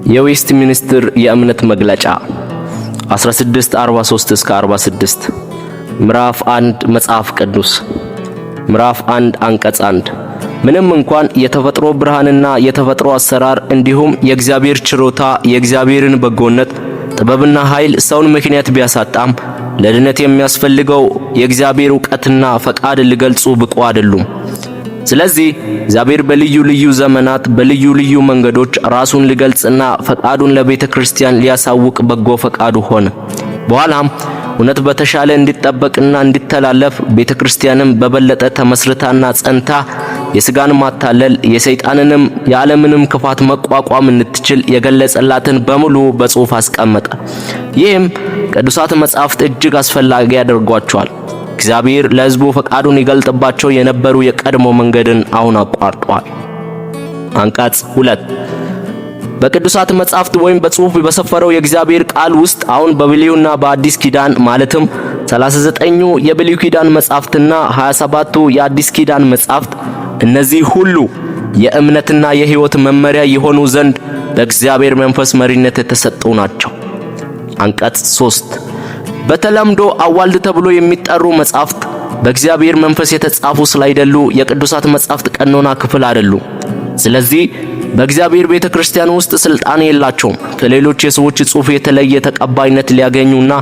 የዌስት ሚኒስትር የእምነት መግለጫ 1643 እስከ 46 ምዕራፍ 1 መጽሐፍ ቅዱስ ምዕራፍ 1 አንቀጽ 1 ምንም እንኳን የተፈጥሮ ብርሃንና የተፈጥሮ አሰራር እንዲሁም የእግዚአብሔር ችሮታ የእግዚአብሔርን በጎነት ጥበብና ኃይል ሰውን ምክንያት ቢያሳጣም ለድነት የሚያስፈልገው የእግዚአብሔር ዕውቀትና ፈቃድ ሊገልጹ ብቁ አይደሉም። ስለዚህ እግዚአብሔር በልዩ ልዩ ዘመናት በልዩ ልዩ መንገዶች ራሱን ሊገልጽና ፈቃዱን ለቤተ ክርስቲያን ሊያሳውቅ በጎ ፈቃዱ ሆነ። በኋላም እውነት በተሻለ እንዲጠበቅና እንዲተላለፍ ቤተ ክርስቲያንም በበለጠ ተመስርታና ጸንታ የሥጋን ማታለል የሰይጣንንም የዓለምንም ክፋት መቋቋም እንድትችል የገለጸላትን በሙሉ በጽሑፍ አስቀመጠ። ይህም ቅዱሳት መጻሕፍት እጅግ አስፈላጊ ያደርጓቸዋል። እግዚአብሔር ለሕዝቡ ፈቃዱን ይገልጥባቸው የነበሩ የቀድሞ መንገድን አሁን አቋርጧል። አንቀጽ 2 በቅዱሳት መጻሕፍት ወይም በጽሑፍ በሰፈረው የእግዚአብሔር ቃል ውስጥ አሁን በብሉይና በአዲስ ኪዳን ማለትም 39ኙ የብሉይ ኪዳን መጻሕፍትና 27ቱ የአዲስ ኪዳን መጻሕፍት እነዚህ ሁሉ የእምነትና የሕይወት መመሪያ የሆኑ ዘንድ በእግዚአብሔር መንፈስ መሪነት የተሰጡ ናቸው። አንቀጽ 3 በተለምዶ አዋልድ ተብሎ የሚጠሩ መጻሕፍት በእግዚአብሔር መንፈስ የተጻፉ ስላይደሉ የቅዱሳት መጻሕፍት ቀኖና ክፍል አይደሉም። ስለዚህ በእግዚአብሔር ቤተ ክርስቲያን ውስጥ ስልጣን የላቸውም። ከሌሎች የሰዎች ጽሑፍ የተለየ ተቀባይነት ሊያገኙና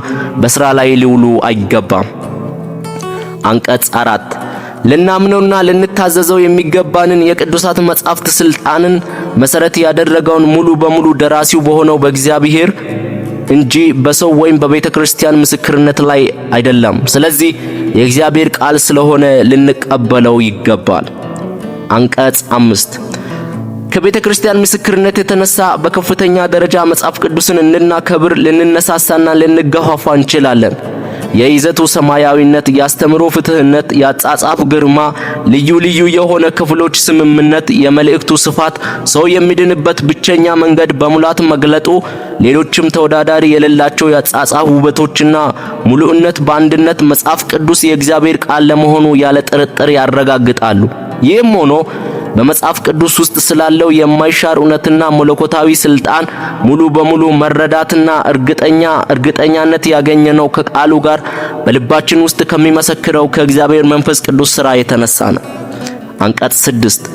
በሥራ ላይ ሊውሉ አይገባም። አንቀጽ 4 ልናምነውና ልንታዘዘው የሚገባንን የቅዱሳት መጻሕፍት ስልጣንን መሠረት ያደረገውን ሙሉ በሙሉ ደራሲው በሆነው በእግዚአብሔር እንጂ በሰው ወይም በቤተ ክርስቲያን ምስክርነት ላይ አይደለም። ስለዚህ የእግዚአብሔር ቃል ስለሆነ ልንቀበለው ይገባል። አንቀጽ 5 ከቤተ ክርስቲያን ምስክርነት የተነሳ በከፍተኛ ደረጃ መጽሐፍ ቅዱስን እንድናከብር ልንነሳሳና ልንገፋፋ እንችላለን። የይዘቱ ሰማያዊነት፣ ያስተምሮ ፍትህነት፣ ያጻጻፍ ግርማ፣ ልዩ ልዩ የሆነ ክፍሎች ስምምነት፣ የመልእክቱ ስፋት፣ ሰው የሚድንበት ብቸኛ መንገድ በሙላት መግለጡ፣ ሌሎችም ተወዳዳሪ የሌላቸው ያጻጻፍ ውበቶችና ሙሉእነት በአንድነት መጽሐፍ ቅዱስ የእግዚአብሔር ቃል ለመሆኑ ያለ ጥርጥር ያረጋግጣሉ። ይህም ሆኖ በመጽሐፍ ቅዱስ ውስጥ የማይሻር እውነትና መለኮታዊ ስልጣን ሙሉ በሙሉ መረዳትና እርግጠኛነት ያገኘነው ከቃሉ ጋር በልባችን ውስጥ ከሚመሰክረው ከእግዚአብሔር መንፈስ ቅዱስ ሥራ የተነሳ ነው። አንቀጽ 6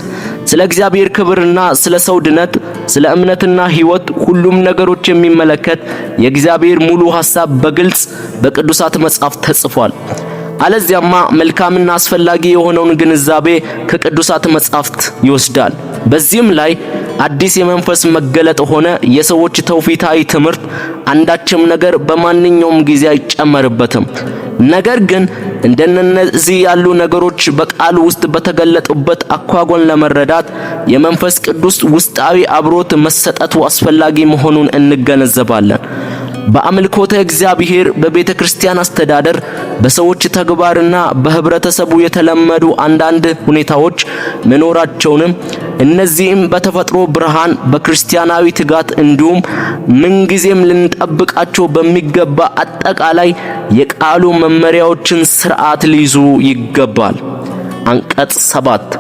ስለ እግዚአብሔር ክብርና ስለ ሰው ድነት፣ ስለ እምነትና ሕይወት ሁሉም ነገሮች የሚመለከት የእግዚአብሔር ሙሉ ሐሳብ በግልጽ በቅዱሳት መጻሕፍት ተጽፏል። አለዚያማ መልካምና አስፈላጊ የሆነውን ግንዛቤ ከቅዱሳት መጻሕፍት ይወስዳል። በዚህም ላይ አዲስ የመንፈስ መገለጥ ሆነ የሰዎች ተውፊታዊ ትምህርት አንዳችም ነገር በማንኛውም ጊዜ አይጨመርበትም። ነገር ግን እንደነዚህ ያሉ ነገሮች በቃሉ ውስጥ በተገለጡበት አኳኋን ለመረዳት የመንፈስ ቅዱስ ውስጣዊ አብሮት መሰጠቱ አስፈላጊ መሆኑን እንገነዘባለን። በአምልኮተ እግዚአብሔር በቤተ ክርስቲያን አስተዳደር በሰዎች ተግባርና በህብረተሰቡ የተለመዱ አንዳንድ ሁኔታዎች መኖራቸውንም እነዚህም በተፈጥሮ ብርሃን በክርስቲያናዊ ትጋት እንዲሁም ምንጊዜም ልንጠብቃቸው በሚገባ አጠቃላይ የቃሉ መመሪያዎችን ሥርዓት ሊይዙ ይገባል። አንቀጽ 7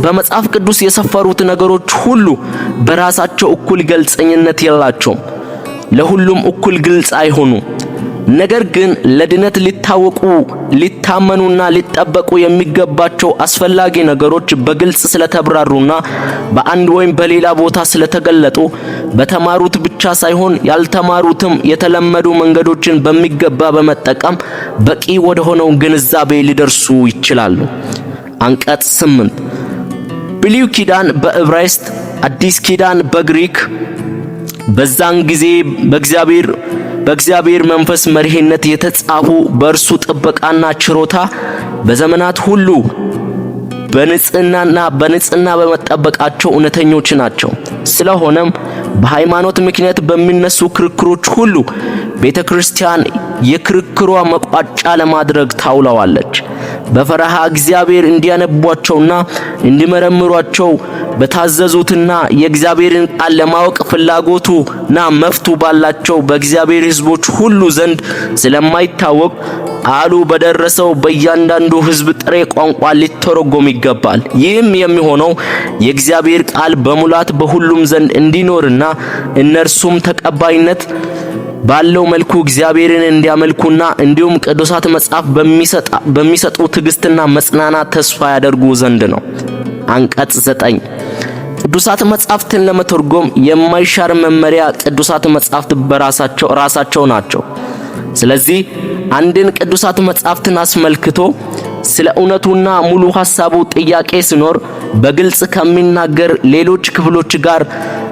በመጽሐፍ ቅዱስ የሰፈሩት ነገሮች ሁሉ በራሳቸው እኩል ግልጽነት የላቸውም። ለሁሉም እኩል ግልጽ አይሆኑም። ነገር ግን ለድነት ሊታወቁ ሊታመኑና ሊጠበቁ የሚገባቸው አስፈላጊ ነገሮች በግልጽ ስለተብራሩና በአንድ ወይም በሌላ ቦታ ስለተገለጡ በተማሩት ብቻ ሳይሆን ያልተማሩትም የተለመዱ መንገዶችን በሚገባ በመጠቀም በቂ ወደ ሆነው ግንዛቤ ሊደርሱ ይችላሉ። አንቀጽ 8 ብሉይ ኪዳን በዕብራይስጥ፣ አዲስ ኪዳን በግሪክ በዛን ጊዜ በእግዚአብሔር መንፈስ መሪህነት የተጻፉ በእርሱ ጥበቃና ችሮታ በዘመናት ሁሉ በንጽህና በመጠበቃቸው እውነተኞች ናቸው። ስለሆነም በሃይማኖት ምክንያት በሚነሱ ክርክሮች ሁሉ ቤተክርስቲያን የክርክሯ መቋጫ ለማድረግ ታውለዋለች። በፈረሃ እግዚአብሔር እንዲያነቧቸውና እንዲመረምሯቸው በታዘዙትና የእግዚአብሔርን ቃል ለማወቅ ፍላጎቱና መፍቱ ባላቸው በእግዚአብሔር ሕዝቦች ሁሉ ዘንድ ስለማይታወቅ ቃሉ በደረሰው በእያንዳንዱ ሕዝብ ጥሬ ቋንቋ ሊተረጎም ይገባል። ይህም የሚሆነው የእግዚአብሔር ቃል በሙላት በሁሉም ዘንድ እንዲኖርና እነርሱም ተቀባይነት ባለው መልኩ እግዚአብሔርን እንዲያመልኩና እንዲሁም ቅዱሳት መጻሕፍት በሚሰጡ ትዕግስትና መጽናናት ተስፋ ያደርጉ ዘንድ ነው። አንቀጽ 9 ቅዱሳት መጻሕፍትን ለመተርጎም የማይሻር መመሪያ ቅዱሳት መጻሕፍት ራሳቸው ናቸው። ስለዚህ አንድን ቅዱሳት መጻሕፍትን አስመልክቶ ስለ እውነቱና ሙሉ ሐሳቡ ጥያቄ ሲኖር በግልጽ ከሚናገር ሌሎች ክፍሎች ጋር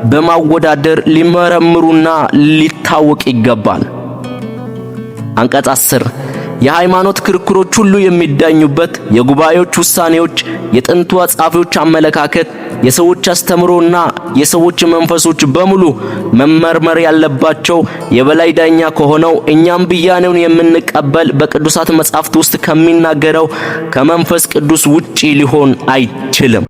በማወዳደር ሊመረምሩና ሊታወቅ ይገባል። አንቀጽ 10 የሃይማኖት ክርክሮች ሁሉ የሚዳኙበት የጉባኤዎች ውሳኔዎች፣ የጥንቱ ጸሐፊዎች አመለካከት፣ የሰዎች አስተምሮና የሰዎች መንፈሶች በሙሉ መመርመር ያለባቸው የበላይ ዳኛ ከሆነው እኛም ብያኔውን የምንቀበል በቅዱሳት መጻሕፍት ውስጥ ከሚናገረው ከመንፈስ ቅዱስ ውጪ ሊሆን አይችልም።